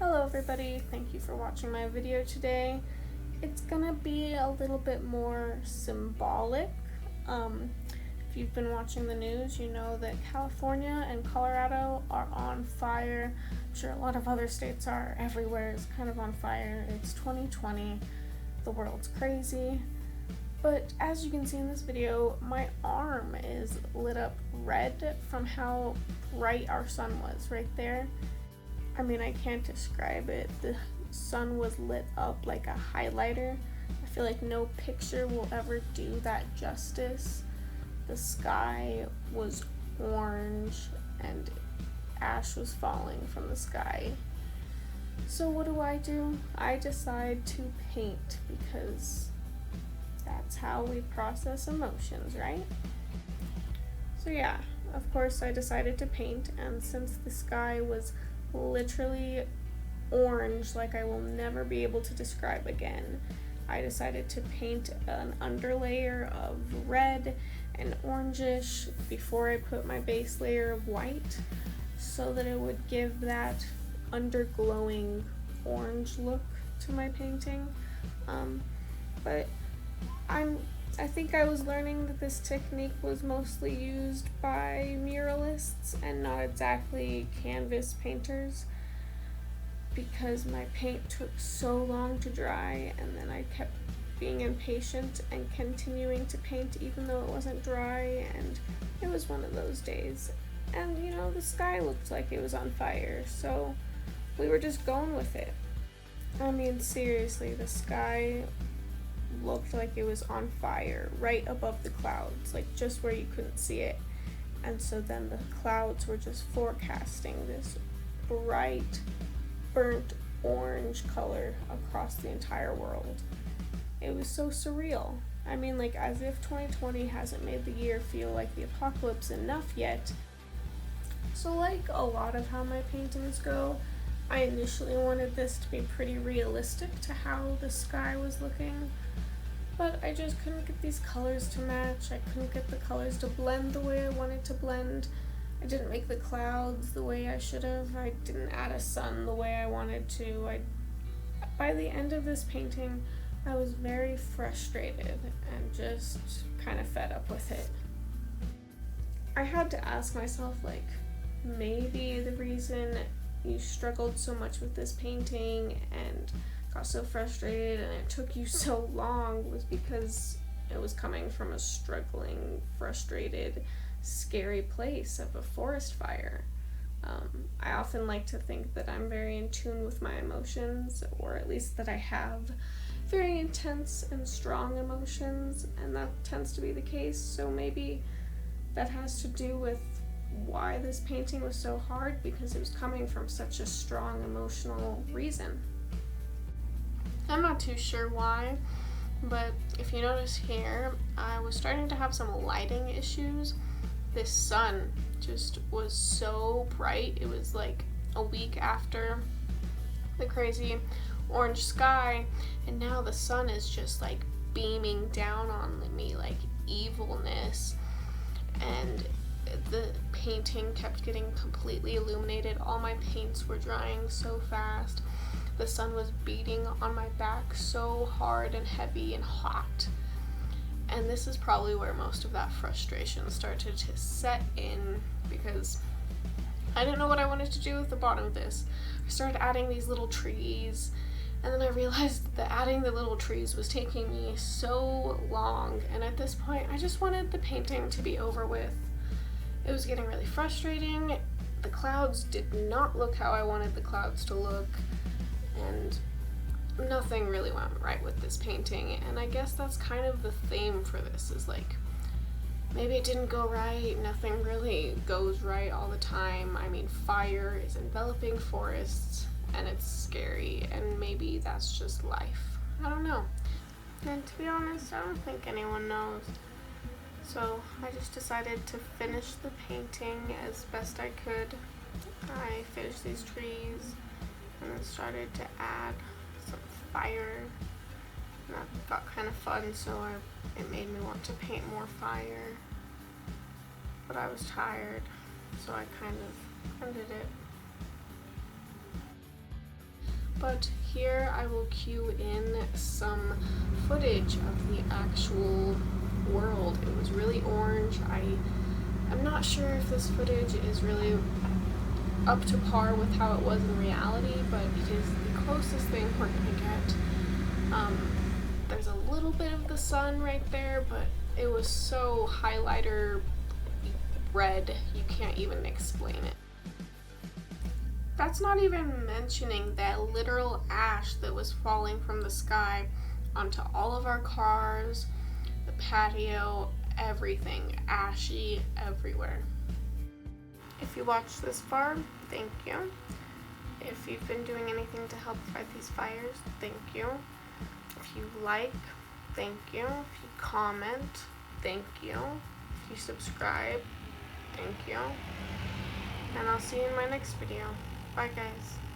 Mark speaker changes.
Speaker 1: Hello everybody, thank you for watching my video today. It's gonna be a little bit more symbolic. If you've been watching the news, you know that California and Colorado are on fire. I'm sure a lot of other states are. Everywhere is kind of on fire. It's 2020, the world's crazy. But as you can see in this video, my arm is lit up red from how bright our sun was right there. I mean, I can't describe it. The sun was lit up like a highlighter. I feel like no picture will ever do that justice. The sky was orange and ash was falling from the sky. So what do? I decide to paint because that's how we process emotions, right? So yeah, of course I decided to paint, and since the sky was literally orange like I will never be able to describe again, I decided to paint an underlayer of red and orangish before I put my base layer of white so that it would give that underglowing orange look to my painting. But I think I was learning that this technique was mostly used by muralists and not exactly canvas painters, because my paint took so long to dry, and then I kept being impatient and continuing to paint even though it wasn't dry, and it was one of those days. And you know, the sky looked like it was on fire, so we were just going with it. I mean, seriously, the sky looked like it was on fire right above the clouds, like just where you couldn't see it. And so then the clouds were just forecasting this bright burnt orange color across the entire world. It was so surreal. I mean, like, as if 2020 hasn't made the year feel like the apocalypse enough yet. So like a lot of how my paintings go, I initially wanted this to be pretty realistic to how the sky was looking, but I just couldn't get these colors to match. I couldn't get the colors to blend the way I wanted to blend. I didn't make the clouds the way I should have. I didn't add a sun the way I wanted to. By the end of this painting, I was very frustrated and just kind of fed up with it. I had to ask myself, like, maybe the reason you struggled so much with this painting and got so frustrated and it took you so long was because it was coming from a struggling, frustrated, scary place of a forest fire. I often like to think that I'm very in tune with my emotions, or at least that I have very intense and strong emotions, and that tends to be the case, so maybe that has to do with why this painting was so hard, because it was coming from such a strong emotional reason. I'm not too sure why, but if you notice here, I was starting to have some lighting issues. This sun just was so bright. It was like a week after the crazy orange sky, and now the sun is just like beaming down on me like evilness, and the painting kept getting completely illuminated. All my paints were drying so fast. The sun was beating on my back so hard and heavy and hot. And this is probably where most of that frustration started to set in, because I didn't know what I wanted to do with the bottom of this. I started adding these little trees, and then I realized that adding the little trees was taking me so long, and at this point I just wanted the painting to be over with. It was getting really frustrating. The clouds did not look how I wanted the clouds to look, and nothing really went right with this painting. And I guess that's kind of the theme for this, is like, maybe it didn't go right. Nothing really goes right all the time. I mean, fire is enveloping forests, and it's scary, and maybe that's just life. I don't know. And to be honest, I don't think anyone knows. So I just decided to finish the painting as best I could. I finished these trees and then started to add some fire, and that got kind of fun, so it made me want to paint more fire, but I was tired, so I kind of ended it. But here I will cue in some footage of the actual world. It was really orange. I'm not sure if this footage is really up to par with how it was in reality, but it is the closest thing we're gonna get. There's a little bit of the sun right there, but it was so highlighter red, you can't even explain it. That's not even mentioning that literal ash that was falling from the sky onto all of our cars, the patio, everything, ashy everywhere. If you watched this far, thank you. If you've been doing anything to help fight these fires, thank you. If you like, thank you. If you comment, thank you. If you subscribe, thank you. And I'll see you in my next video. Bye guys.